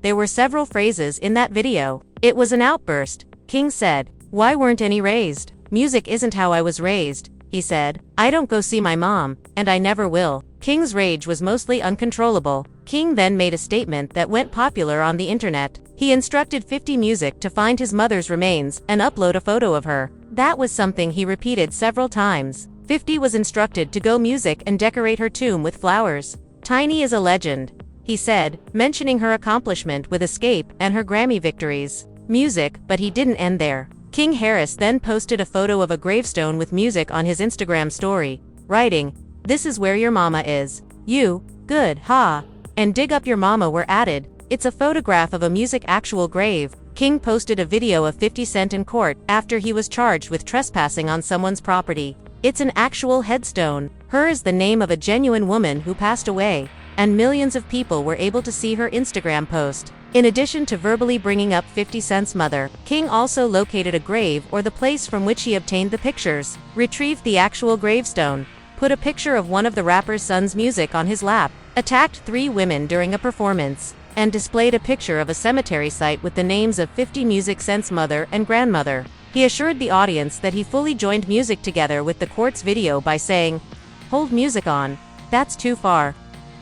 there were several phrases in that video. It was an outburst. King said, "Why weren't any raised? Music isn't how I was raised," he said. "I don't go see my mom, and I never will." King's rage was mostly uncontrollable. King then made a statement that went popular on the internet. He instructed 50 Music to find his mother's remains and upload a photo of her. That was something he repeated several times. 50 was instructed to go Music and decorate her tomb with flowers. "Tiny is a legend," he said, mentioning her accomplishment with Escape and her Grammy victories. Music, but he didn't end there. King Harris then posted a photo of a gravestone with Music on his Instagram story, writing, "This is where your mama is. You, good, ha, and dig up your mama" were added. It's a photograph of a Music actual grave. King posted a video of 50 Cent in court after he was charged with trespassing on someone's property. It's an actual headstone. Her is the name of a genuine woman who passed away, and millions of people were able to see her Instagram post. In addition to verbally bringing up 50 Cent's mother, King also located a grave or the place from which he obtained the pictures, retrieved the actual gravestone, put a picture of one of the rapper's son's Music on his lap, attacked 3 women during a performance, and displayed a picture of a cemetery site with the names of 50 Music Cent's mother and grandmother. He assured the audience that he fully joined Music together with the court's video by saying, "Hold Music on. That's too far."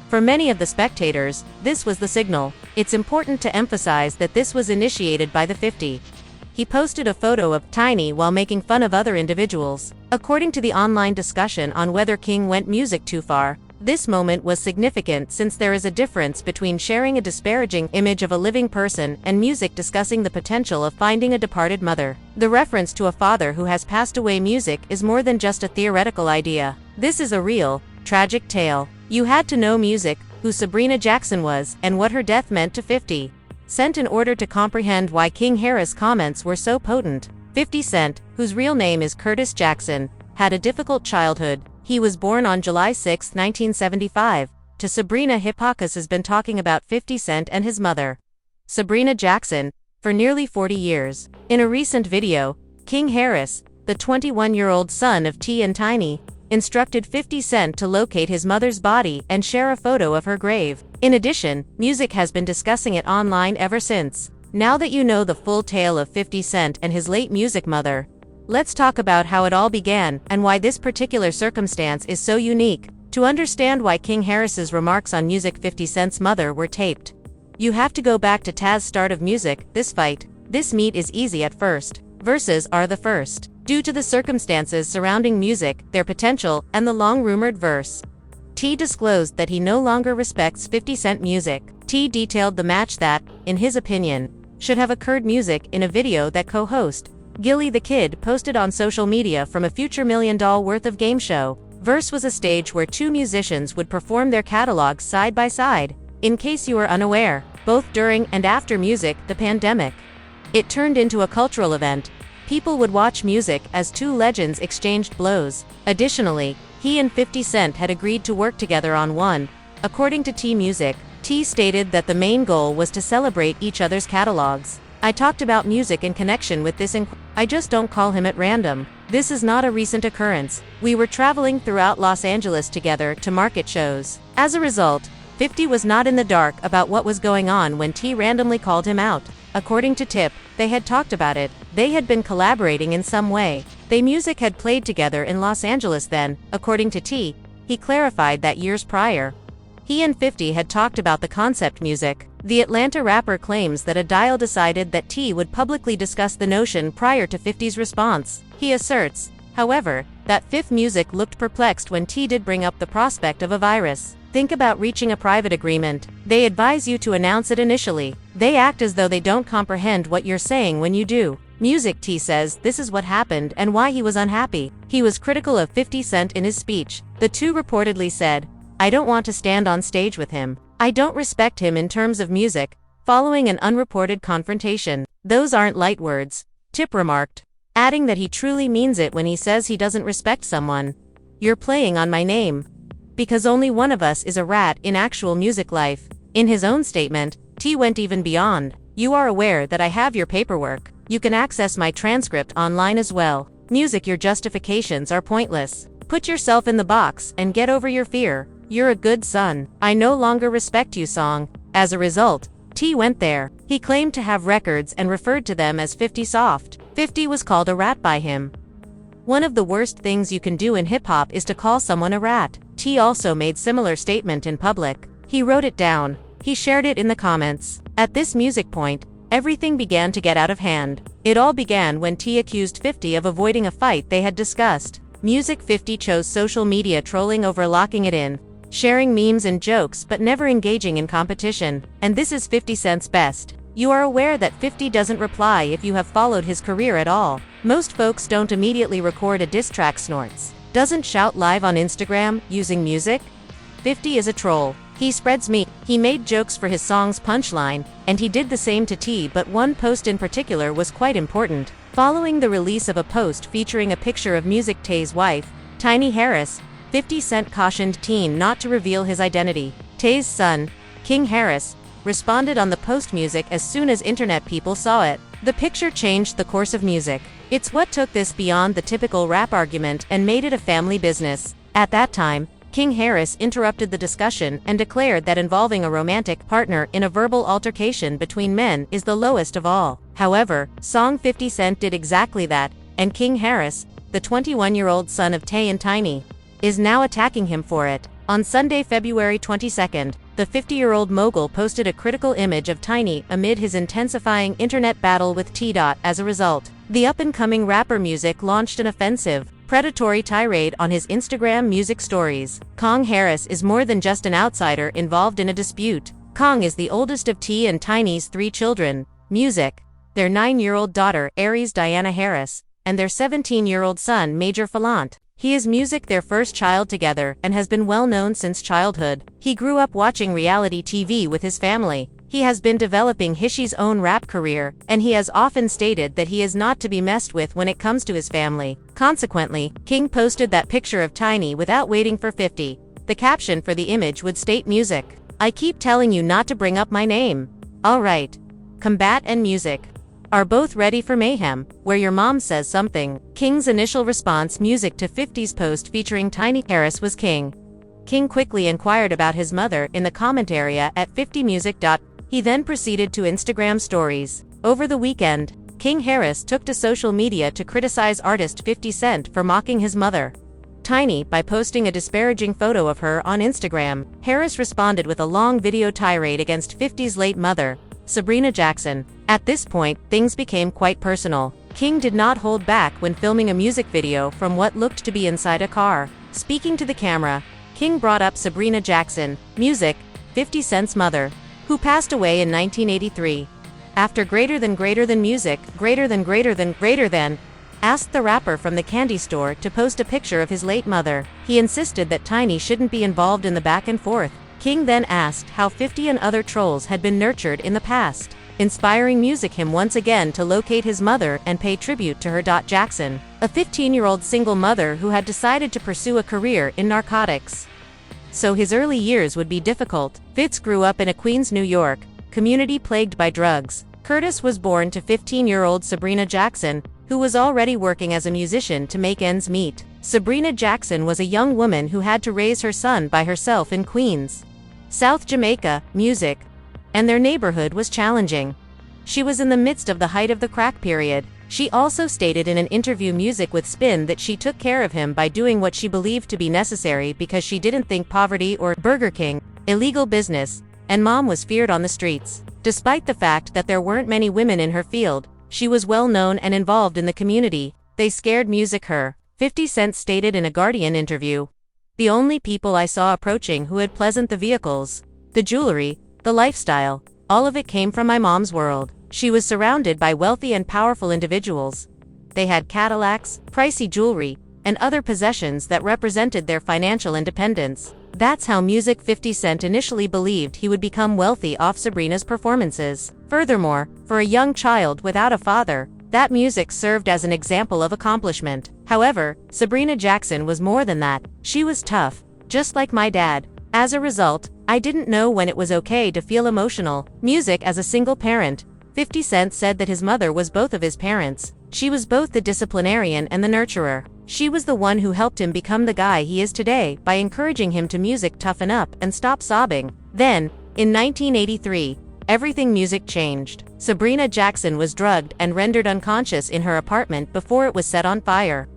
For many of the spectators, this was the signal. It's important to emphasize that this was initiated by the 50. He posted a photo of Tiny while making fun of other individuals. According to the online discussion on whether King went Music too far, this moment was significant since there is a difference between sharing a disparaging image of a living person and Music discussing the potential of finding a departed mother. The reference to a father who has passed away Music is more than just a theoretical idea. This is a real, tragic tale. You had to know Music, who Sabrina Jackson was, and what her death meant to 50 Cent in order to comprehend why King Harris' comments were so potent. 50 Cent, whose real name is Curtis Jackson, had a difficult childhood. He was born on July 6, 1975. To Sabrina, Hippocaus has been talking about 50 Cent and his mother, Sabrina Jackson, for nearly 40 years. In a recent video, King Harris, the 21-year-old son of T and Tiny, instructed 50 Cent to locate his mother's body and share a photo of her grave. In addition, Music has been discussing it online ever since. Now that you know the full tale of 50 Cent and his late Music mother, let's talk about how it all began and why this particular circumstance is so unique. To understand why King Harris's remarks on Music 50 Cent's mother were taped, you have to go back to Taz's start of Music, "This fight, this meet is easy at first. Verses are the first." Due to the circumstances surrounding Music, their potential, and the long-rumored verse, T disclosed that he no longer respects 50 Cent Music. T detailed the match that, in his opinion, should have occurred Music in a video that co-host Gilly the Kid posted on social media from a future $1 million worth of game show. Verse was a stage where 2 musicians would perform their catalogs side by side. In case you were unaware, both during and after Music, the pandemic, it turned into a cultural event. People would watch Music as 2 legends exchanged blows. Additionally, he and 50 Cent had agreed to work together on one. According to T Music, T stated that the main goal was to celebrate each other's catalogs. "I talked about Music in connection with this I just don't call him at random. This is not a recent occurrence. We were traveling throughout Los Angeles together to market shows." As a result, 50 was not in the dark about what was going on when T randomly called him out. According to Tip, they had talked about it. They had been collaborating in some way. They Music had played together in Los Angeles then. According to T, he clarified that years prior, he and 50 had talked about the concept Music. The Atlanta rapper claims that a dial decided that T would publicly discuss the notion prior to 50's response. He asserts, however, that 50 Music looked perplexed when T did bring up the prospect of a virus. Think about reaching a private agreement. They advise you to announce it initially. They act as though they don't comprehend what you're saying when you do. Music T says this is what happened and why he was unhappy. He was critical of 50 Cent in his speech. The two reportedly said, "I don't want to stand on stage with him. I don't respect him in terms of music," following an unreported confrontation. "Those aren't light words," Tip remarked, adding that he truly means it when he says he doesn't respect someone. "You're playing on my name. Because only one of us is a rat in actual music life." In his own statement, T went even beyond. "You are aware that I have your paperwork. You can access my transcript online as well. Music, your justifications are pointless. Put yourself in the box and get over your fear. You're a good son. I no longer respect you" song. As a result, T went there. He claimed to have records and referred to them as 50 Soft. 50 was called a rat by him. One of the worst things you can do in hip-hop is to call someone a rat. T also made similar statement in public. He wrote it down. He shared it in the comments. At this music point, everything began to get out of hand. It all began when T accused 50 of avoiding a fight they had discussed. Music 50 chose social media trolling over locking it in, sharing memes and jokes but never engaging in competition. And this is 50 Cent's best. You are aware that 50 doesn't reply if you have followed his career at all. Most folks don't immediately record a diss track snorts. Doesn't shout live on Instagram, using music. 50 is a troll. He spreads meat. He made jokes for his song's punchline, and he did the same to T, but one post in particular was quite important. Following the release of a post featuring a picture of Music Tay's wife, Tiny Harris, 50 Cent cautioned Teen not to reveal his identity. Tay's son, King Harris, responded on the post music as soon as internet people saw it. The picture changed the course of music. It's what took this beyond the typical rap argument and made it a family business. At that time, King Harris interrupted the discussion and declared that involving a romantic partner in a verbal altercation between men is the lowest of all. However, song 50 Cent did exactly that, and King Harris, the 21-year-old son of Tay and Tiny, is now attacking him for it. On Sunday, February 22nd, the 50-year-old mogul posted a critical image of Tiny amid his intensifying internet battle with T. As a result, the up-and-coming rapper Music launched an offensive, predatory tirade on his Instagram music stories. Kong Harris is more than just an outsider involved in a dispute. Kong is the oldest of T and Tiny's 3 children, Music, their 9-year-old daughter Aries Diana Harris, and their 17-year-old son Major Falant. He is Music, their first child together, and has been well known since childhood. He grew up watching reality TV with his family. He has been developing Hishi's own rap career, and he has often stated that he is not to be messed with when it comes to his family. Consequently, King posted that picture of Tiny without waiting for 50. The caption for the image would state Music, "I keep telling you not to bring up my name. Alright. Combat and Music are both ready for mayhem, where your mom says something." King's initial response Music to 50's post featuring Tiny Harris was King. King quickly inquired about his mother in the comment area at 50music. He then proceeded to Instagram stories. Over the weekend, King Harris took to social media to criticize artist 50 Cent for mocking his mother, Tiny, by posting a disparaging photo of her on Instagram. Harris responded with a long video tirade against 50's late mother, Sabrina Jackson. At this point, things became quite personal. King did not hold back when filming a music video from what looked to be inside a car. Speaking to the camera, King brought up Sabrina Jackson, Music, 50 Cent's mother, who passed away in 1983. After greater than Music, greater than, asked the rapper from the candy store to post a picture of his late mother. He insisted that Tiny shouldn't be involved in the back and forth. King then asked how 50 and other trolls had been nurtured in the past, inspiring Music him once again to locate his mother and pay tribute to her. Jackson, a 15-year-old single mother who had decided to pursue a career in narcotics, so his early years would be difficult. Fitz grew up in a Queens, New York, community plagued by drugs. Curtis was born to 15-year-old Sabrina Jackson, who was already working as a musician to make ends meet. Sabrina Jackson was a young woman who had to raise her son by herself in Queens, South Jamaica. Music, and their neighborhood was challenging. She was in the midst of the height of the crack period. She also stated in an interview Music with Spin that she took care of him by doing what she believed to be necessary because she didn't think poverty or Burger King, illegal business, and mom was feared on the streets. Despite the fact that there weren't many women in her field, she was well known and involved in the community. They scared Music her. 50 Cent stated in a Guardian interview, "The only people I saw approaching who had pleasant the vehicles, the jewelry, the lifestyle, all of it came from my mom's world. She was surrounded by wealthy and powerful individuals. They had Cadillacs, pricey jewelry, and other possessions that represented their financial independence." That's how Music 50 Cent initially believed he would become wealthy off Sabrina's performances. Furthermore, for a young child without a father, that music served as an example of accomplishment. However, Sabrina Jackson was more than that. She was tough, just like my dad. As a result, I didn't know when it was okay to feel emotional. Music as a single parent, 50 Cent said that his mother was both of his parents. She was both the disciplinarian and the nurturer. She was the one who helped him become the guy he is today by encouraging him to music toughen up and stop sobbing. Then, in 1983, everything music changed. Sabrina Jackson was drugged and rendered unconscious in her apartment before it was set on fire.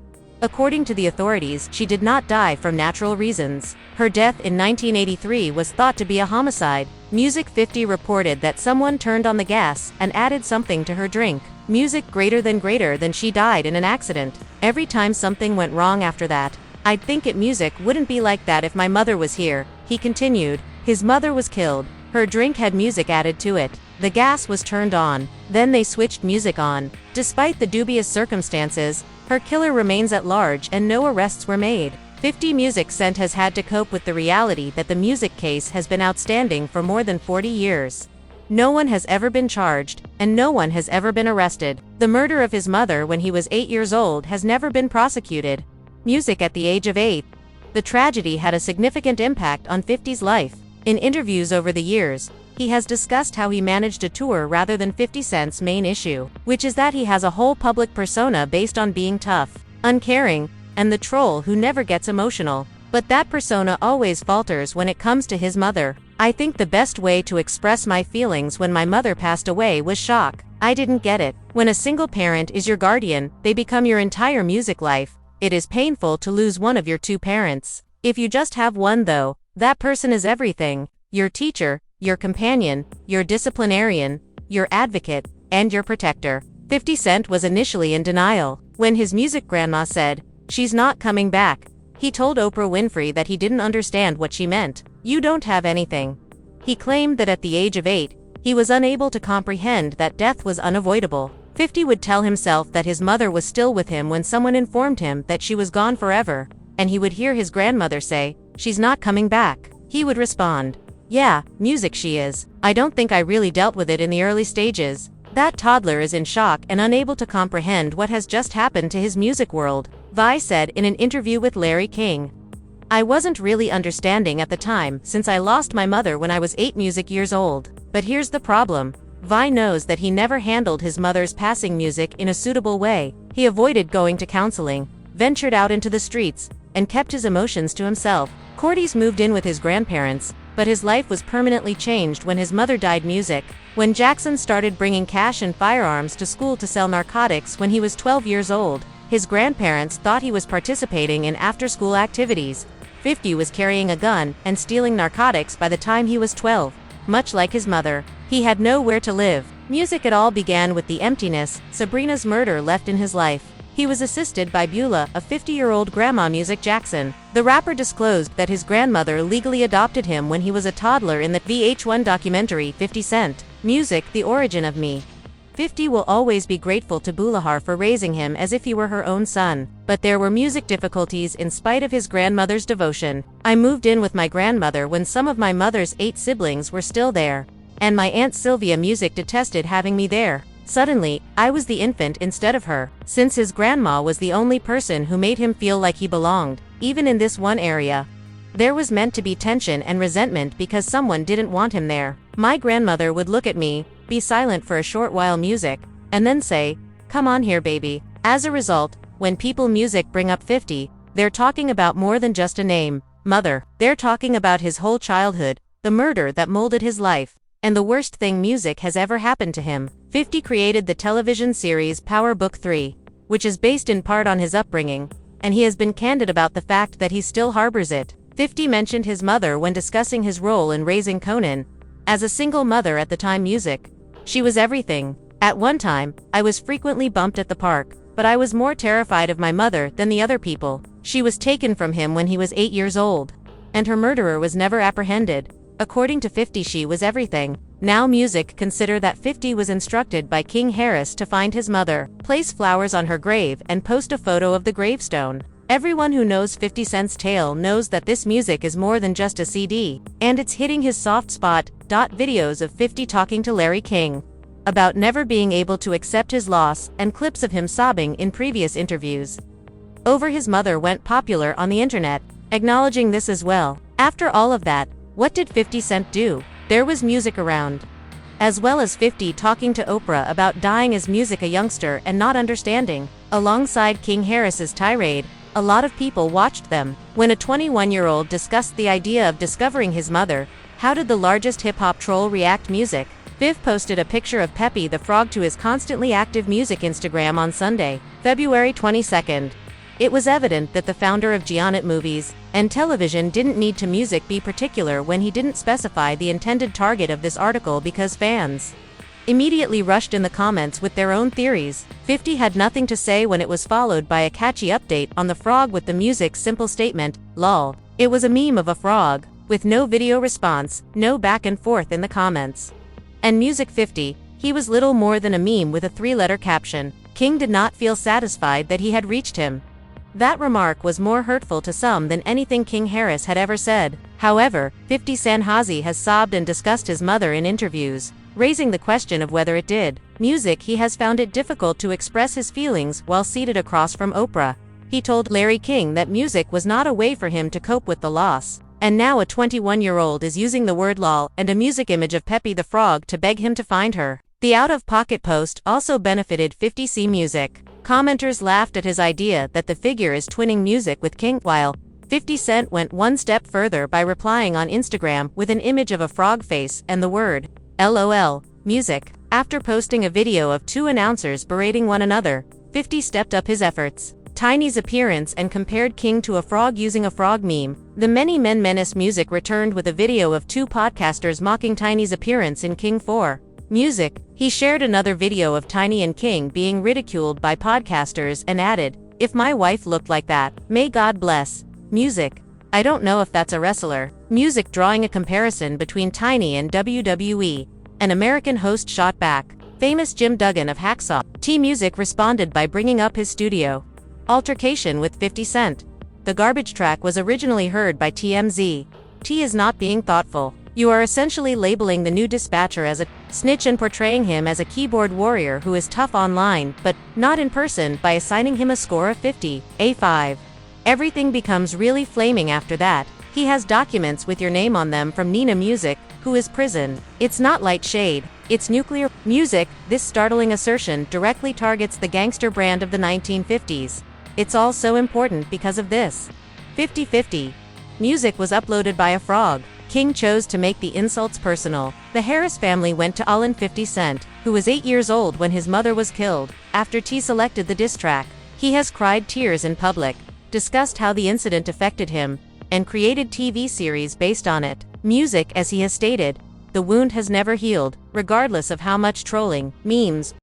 According to the authorities, she did not die from natural reasons. Her death in 1983 was thought to be a homicide. Music 50 reported that someone turned on the gas and added something to her drink. Music greater than she died in an accident. Every time something went wrong after that, I'd think it music wouldn't be like that if my mother was here, he continued. His mother was killed. Her drink had music added to it. The gas was turned on. Then they switched music on. Despite the dubious circumstances, her killer remains at large and no arrests were made. 50 Music Cent has had to cope with the reality that the music case has been outstanding for more than 40 years. No one has ever been charged, and no one has ever been arrested. The murder of his mother when he was 8 years old has never been prosecuted. Music at the age of 8. The tragedy had a significant impact on 50's life. In interviews over the years, he has discussed how he managed a tour rather than 50 Cent's main issue, which is that he has a whole public persona based on being tough, uncaring, and the troll who never gets emotional. But that persona always falters when it comes to his mother. I think the best way to express my feelings when my mother passed away was shock. I didn't get it. When a single parent is your guardian, they become your entire music life. It is painful to lose one of your two parents. If you just have one though, that person is everything. Your teacher, your companion, your disciplinarian, your advocate, and your protector. 50 Cent was initially in denial. When his music grandma said, "She's not coming back," he told Oprah Winfrey that he didn't understand what she meant. "You don't have anything." He claimed that at the age of 8, he was unable to comprehend that death was unavoidable. 50 would tell himself that his mother was still with him when someone informed him that she was gone forever, and he would hear his grandmother say, "She's not coming back." He would respond, "Yeah, music she is. I don't think I really dealt with it in the early stages." That toddler is in shock and unable to comprehend what has just happened to his music world. Vi said in an interview with Larry King, "I wasn't really understanding at the time since I lost my mother when I was 8 music years old. But here's the problem. Vi knows that he never handled his mother's passing music in a suitable way. He avoided going to counseling, ventured out into the streets, and kept his emotions to himself. Cordy's moved in with his grandparents, but his life was permanently changed when his mother died. Music. When Jackson started bringing cash and firearms to school to sell narcotics when he was 12 years old, his grandparents thought he was participating in after-school activities. 50 was carrying a gun and stealing narcotics by the time he was 12. Much like his mother, he had nowhere to live. Music. It all began with the emptiness Sabrina's murder left in his life. He was assisted by Beulah, a 50-year-old grandma. Music Jackson. The rapper disclosed that his grandmother legally adopted him when he was a toddler in the VH1 documentary 50 Cent, Music: The Origin of Me. 50 will always be grateful to Beulah for raising him as if he were her own son. But there were music difficulties in spite of his grandmother's devotion. "I moved in with my grandmother when some of my mother's 8 siblings were still there. And my Aunt Sylvia Music detested having me there. Suddenly, I was the infant instead of her." Since his grandma was the only person who made him feel like he belonged, even in this one area, there was meant to be tension and resentment because someone didn't want him there. "My grandmother would look at me, be silent for a short while, Music, and then say, 'Come on here, baby.' As a result, when people Music bring up 50, they're talking about more than just a name, mother. They're talking about his whole childhood, the murder that molded his life, and the worst thing Music has ever happened to him." 50 created the television series Power Book 3, which is based in part on his upbringing, and he has been candid about the fact that he still harbors it. 50 mentioned his mother when discussing his role in raising Conan. As a single mother at the time, Music, "She was everything. At one time, I was frequently bumped at the park, but I was more terrified of my mother than the other people. She was taken from him when he was 8 years old, and her murderer was never apprehended." According to 50, she was everything. Now Music consider that 50 was instructed by King Harris to find his mother, place flowers on her grave, and post a photo of the gravestone. Everyone who knows 50 Cent's tale knows that this music is more than just a CD, and it's hitting his soft spot. Videos of 50 talking to Larry King about never being able to accept his loss, and clips of him sobbing in previous interviews over his mother went popular on the internet, acknowledging this as well. After all of that, what did 50 Cent do? There was music around, as well as 50 talking to Oprah about dying as Music, a youngster, and not understanding. Alongside King Harris's tirade, a lot of people watched them. When a 21-year-old discussed the idea of discovering his mother, how did the largest hip-hop troll react? Music. Viv posted a picture of Pepe the Frog to his constantly active music Instagram on Sunday, February 22nd. It was evident that the founder of Giant Movies and Television didn't need to music be particular when he didn't specify the intended target of this article because fans immediately rushed in the comments with their own theories. 50 had nothing to say when it was followed by a catchy update on the frog with the music's simple statement, "Lol." It was a meme of a frog, with no video response, no back and forth in the comments. And Music 50, he was little more than a meme with a 3-letter caption. King did not feel satisfied that he had reached him. That remark was more hurtful to some than anything King Harris had ever said. However, 50 Sanhazi has sobbed and discussed his mother in interviews, raising the question of whether it did. Music he has found it difficult to express his feelings while seated across from Oprah. He told Larry King that music was not a way for him to cope with the loss. And now a 21-year-old is using the word lol and a music image of Pepe the Frog to beg him to find her. The out-of-pocket post also benefited 50C Music. Commenters laughed at his idea that the figure is twinning music with King, while 50 Cent went one step further by replying on Instagram with an image of a frog face and the word LOL, music. After posting a video of two announcers berating one another, 50 stepped up his efforts. Tiny's appearance and compared King to a frog using a frog meme. The Many Men Menace Music returned with a video of two podcasters mocking Tiny's appearance in King 4. Music, he shared another video of Tiny and King being ridiculed by podcasters and added, "If my wife looked like that, may God bless." Music, I don't know if that's a wrestler. Music drawing a comparison between Tiny and WWE. An American host shot back. Famous Jim Duggan of Hacksaw. T-Music responded by bringing up his studio altercation with 50 Cent. The garbage track was originally heard by TMZ. T is not being thoughtful. You are essentially labeling the new dispatcher as a snitch and portraying him as a keyboard warrior who is tough online, but not in person, by assigning him a score of 50, A5. Everything becomes really flaming after that. He has documents with your name on them from Nina Music, who is prison. It's not light shade, it's nuclear. Music, this startling assertion directly targets the gangster brand of the 1950s. It's all so important because of this. 50-50. Music was uploaded by a frog. King chose to make the insults personal. The Harris family went to all in 50 Cent, who was 8 years old when his mother was killed. After T selected the diss track, he has cried tears in public, discussed how the incident affected him, and created TV series based on it. Music, as he has stated, the wound has never healed, regardless of how much trolling, memes,